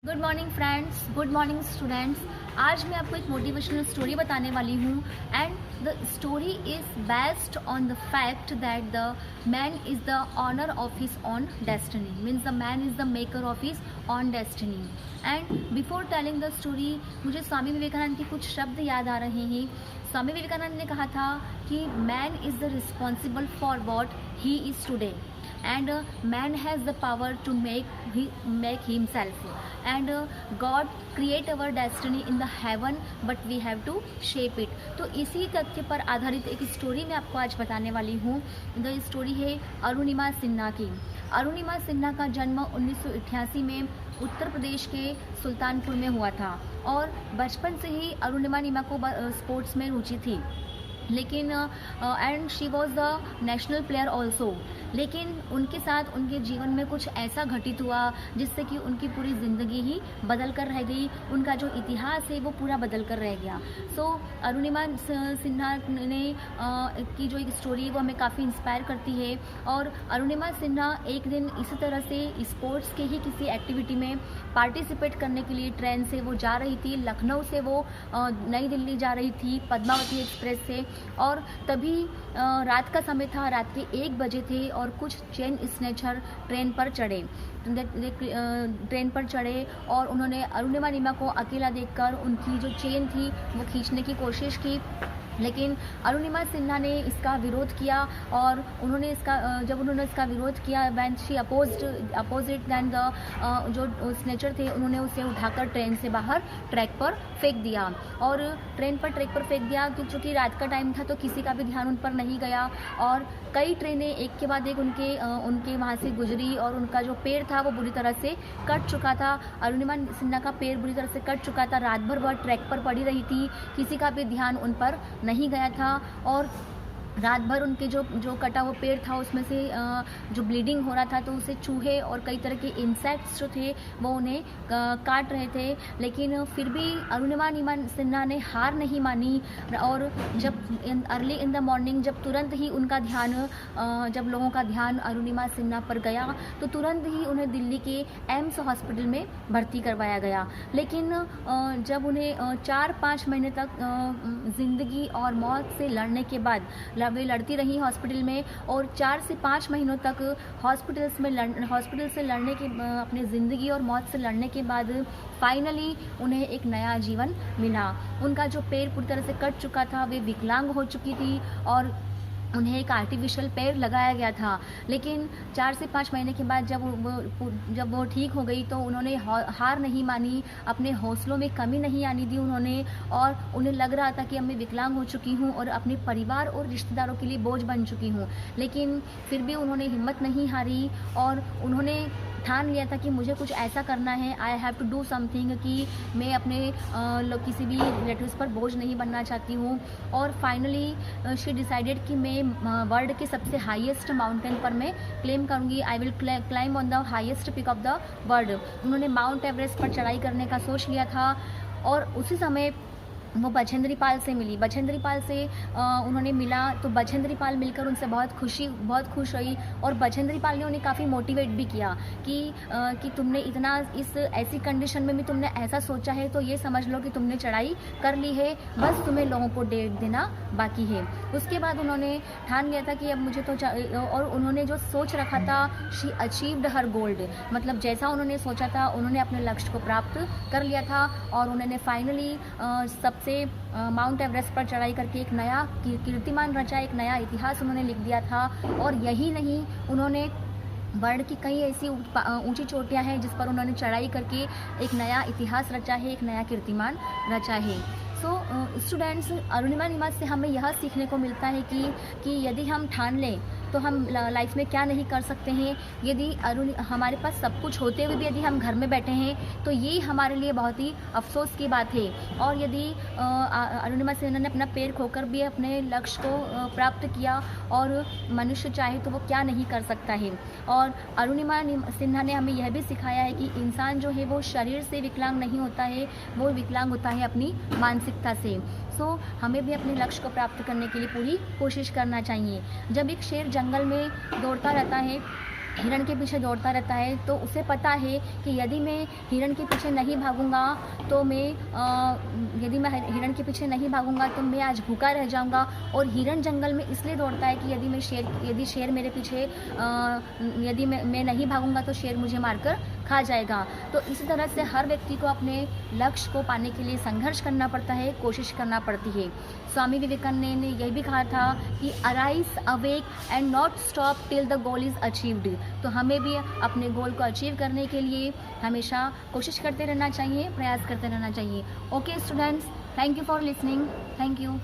Good morning friends, good morning students. आज मैं आपको एक मोटिवेशनल स्टोरी बताने वाली हूँ and the story is based on the fact that the man is the owner of his own destiny, means the man is the maker of his own destiny. And before telling the story मुझे स्वामी विवेकानंद के कुछ शब्द याद आ रहे हैं। स्वामी विवेकानंद ने कहा था कि man is the responsible for what he is today and man has the power to make himself and God create our destiny in the heaven but we have to shape it। तो इसी तथ्य पर आधारित एक story मैं आपको आज बताने वाली हूँ। द स्टोरी है अरुणिमा सिन्हा की। अरुणिमा सिन्हा का जन्म 1988 में उत्तर प्रदेश के सुल्तानपुर में हुआ था और बचपन से ही अरुणिमा को स्पोर्ट्स में रुचि थी, लेकिन and she was the national player also. लेकिन उनके साथ उनके जीवन में कुछ ऐसा घटित हुआ जिससे कि उनकी पूरी ज़िंदगी ही बदल कर रह गई, उनका जो इतिहास है वो पूरा बदल कर रह गया। सो अरुणिमा सिन्हा ने की जो एक स्टोरी वो हमें काफ़ी इंस्पायर करती है। और अरुणिमा सिन्हा एक दिन इसी तरह से स्पोर्ट्स के ही किसी एक्टिविटी में पार्टिसिपेट करने के लिए ट्रेन से वो जा रही थी। लखनऊ से वो नई दिल्ली जा रही थी पद्मावती एक्सप्रेस से, और तभी रात का समय था, रात के 1 बजे थे और कुछ चेन स्नैचर ट्रेन पर चढ़े और उन्होंने अरुणिमा को अकेला देखकर उनकी जो चेन थी वो खींचने की कोशिश की। लेकिन अरुणिमा सिन्हा ने इसका विरोध किया और जब उन्होंने इसका विरोध किया, when she opposite than the जो स्नेचर थे उन्होंने उसे उठाकर ट्रेन से बाहर ट्रैक पर फेंक दिया। और ट्रेन पर ट्रैक पर फेंक दिया कि चूँकि रात का टाइम था तो किसी का भी ध्यान उन पर नहीं गया और कई ट्रेनें एक के बाद एक उनके वहाँ से गुजरी और उनका जो पैर था वो बुरी तरह से कट चुका था। अरुणिमा सिन्हा का पैर बुरी तरह से कट चुका था, रात भर वह ट्रैक पर पड़ी रही थी, किसी का भी ध्यान उन पर नहीं गया था और रात भर उनके जो कटा हुआ पैर था उसमें से जो ब्लीडिंग हो रहा था तो उसे चूहे और कई तरह के इंसेक्ट्स जो थे वो उन्हें काट रहे थे। लेकिन फिर भी अरुणिमा सिन्हा ने हार नहीं मानी और जब अर्ली इन द मॉर्निंग जब तुरंत ही उनका ध्यान जब लोगों का ध्यान अरुणिमा सिन्हा पर गया तो तुरंत ही उन्हें दिल्ली के एम्स हॉस्पिटल में भर्ती करवाया गया। लेकिन जब उन्हें 4-5 महीने तक ज़िंदगी और मौत से लड़ने के बाद वे लड़ती रही हॉस्पिटल में और 4 से 5 महीनों तक हॉस्पिटल से लड़ने के अपने ज़िंदगी और मौत से लड़ने के बाद फाइनली उन्हें एक नया जीवन मिला। उनका जो पैर पूरी तरह से कट चुका था, वे विकलांग हो चुकी थी और उन्हें एक आर्टिफिशियल पैर लगाया गया था। लेकिन 4 से 5 महीने के बाद जब वो ठीक हो गई तो उन्होंने हार नहीं मानी, अपने हौसलों में कमी नहीं आने दी उन्होंने, और उन्हें लग रहा था कि अब मैं विकलांग हो चुकी हूँ और अपने परिवार और रिश्तेदारों के लिए बोझ बन चुकी हूँ। लेकिन फिर भी उन्होंने हिम्मत नहीं हारी और उन्होंने ठान लिया था कि मुझे कुछ ऐसा करना है, I have to do something, कि मैं अपने किसी भी रिलेटिव्स पर बोझ नहीं बनना चाहती हूँ। और फाइनली शी डिसाइडेड कि मैं वर्ल्ड के सबसे हाईएस्ट माउंटेन पर मैं क्लेम करूँगी, I will climb on the highest peak of the world. उन्होंने माउंट एवरेस्ट पर चढ़ाई करने का सोच लिया था और उसी समय वो बछेंद्री पाल से मिली। बछेंद्री पाल से उन्होंने मिला तो बछेंद्री पाल मिलकर उनसे बहुत खुश हुई और बछेंद्री पाल ने उन्हें काफ़ी मोटिवेट भी किया कि तुमने इतना इस ऐसी कंडीशन में भी तुमने ऐसा सोचा है तो ये समझ लो कि तुमने चढ़ाई कर ली है, बस तुम्हें लोगों को डेट देना बाकी है। उसके बाद उन्होंने ठान लिया था कि अब मुझे तो और उन्होंने जो सोच रखा था, शी अचीव्ड हर गोल्ड, मतलब जैसा उन्होंने सोचा था उन्होंने अपने लक्ष्य को प्राप्त कर लिया था और उन्होंने फाइनली सबसे माउंट एवरेस्ट पर चढ़ाई करके एक नया कीर्तिमान रचा, एक नया इतिहास उन्होंने लिख दिया था। और यही नहीं, उन्होंने वर्ल्ड की कई ऐसी ऊंची चोटियां हैं जिस पर उन्होंने चढ़ाई करके एक नया इतिहास रचा है, एक नया कीर्तिमान रचा है। सो स्टूडेंट्स, अरुणिमा से हमें यह सीखने को मिलता है कि यदि हम ठान लें तो हम लाइफ में क्या नहीं कर सकते हैं। यदि हमारे पास सब कुछ होते हुए भी यदि हम घर में बैठे हैं तो ये हमारे लिए बहुत ही अफसोस की बात है। और यदि अरुणिमा सिन्हा ने अपना पैर खोकर भी अपने लक्ष्य को प्राप्त किया और मनुष्य चाहे तो वो क्या नहीं कर सकता है। और अरुणिमा सिन्हा ने हमें यह भी सिखाया है कि इंसान जो है वो शरीर से विकलांग नहीं होता है, वो विकलांग होता है अपनी मानसिकता से। सो हमें भी अपने लक्ष्य को प्राप्त करने के लिए पूरी कोशिश करना चाहिए। जब एक शेर जंगल में दौड़ता रहता है हिरण के पीछे दौड़ता रहता है, तो उसे पता है कि यदि मैं हिरण के पीछे नहीं भागूंगा तो यदि मैं हिरण के पीछे नहीं भागूंगा तो मैं आज भूखा रह जाऊंगा। और हिरण जंगल में इसलिए दौड़ता है कि यदि शेर मेरे पीछे यदि मैं नहीं भागूंगा तो शेर मुझे मारकर खा जाएगा। तो इसी तरह से हर व्यक्ति को अपने लक्ष्य को पाने के लिए संघर्ष करना पड़ता है, कोशिश करना पड़ती है। स्वामी विवेकानंद ने यह भी कहा था कि arise awake and not stop till the goal is achieved. तो हमें भी अपने गोल को अचीव करने के लिए हमेशा कोशिश करते रहना चाहिए, प्रयास करते रहना चाहिए। Okay students, thank you for listening. Thank you.